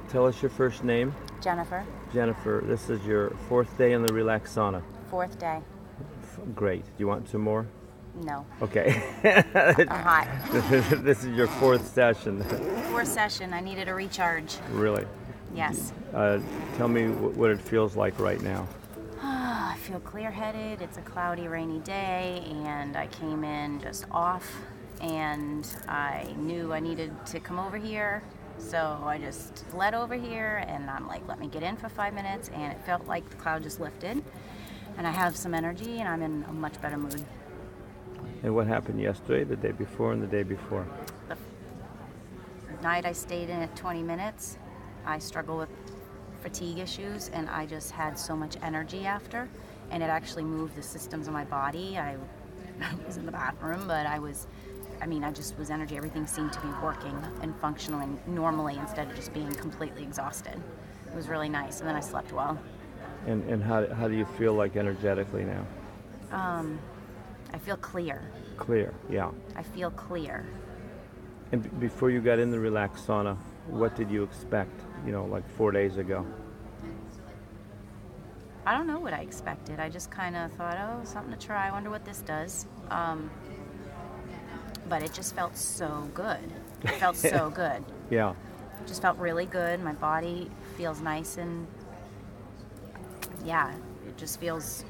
Tell us your first name. Jennifer. Jennifer, this is your fourth day in the Relax Sauna. Fourth day. Great. Do you want some more? No. Okay. I'm hot. This is your fourth session. Fourth session. I needed a recharge. Really? Yes. Tell me what it feels like right now. I feel clear-headed. It's a cloudy, rainy day, and I came in just off, and I knew I needed to come over here, so I just led over here, and I'm like, let me get in for 5 minutes, and it felt like the cloud just lifted, and I have some energy, and I'm in a much better mood. And what happened yesterday, the day before, and the day before? The night I stayed in at 20 minutes, I struggle with fatigue issues, and I just had so much energy after, and it actually moved the systems of my body. I was in the bathroom, but I just was energy. Everything seemed to be working and functioning normally instead of just being completely exhausted. It was really nice, and then I slept well. And how do you feel like energetically now? I feel clear. Clear, yeah. I feel clear. And before you got in the Relax Sauna, what did you expect, like 4 days ago? I don't know what I expected. I just kind of thought, oh, something to try. I wonder what this does. But it just felt so good. It felt so good. Yeah. It just felt really good. My body feels nice, and yeah, it just feels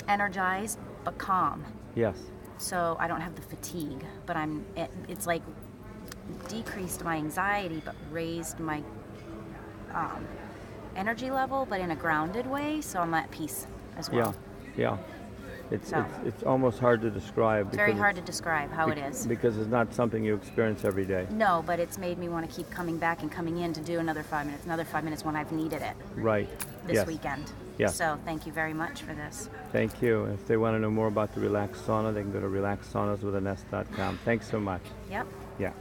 energized but calm. Yes. So I don't have the fatigue, but it's like decreased my anxiety but raised my energy level, but in a grounded way, so I'm at peace as well. Yeah. It's almost hard to describe. It's very hard to describe how it is. Because it's not something you experience every day. No, but it's made me want to keep coming back and coming in to do another 5 minutes when I've needed it. Right. This weekend. Yes. So thank you very much for this. Thank you. If they want to know more about the Relax Sauna, they can go to relaxsaunas.com. Thanks so much. Yep. Yeah.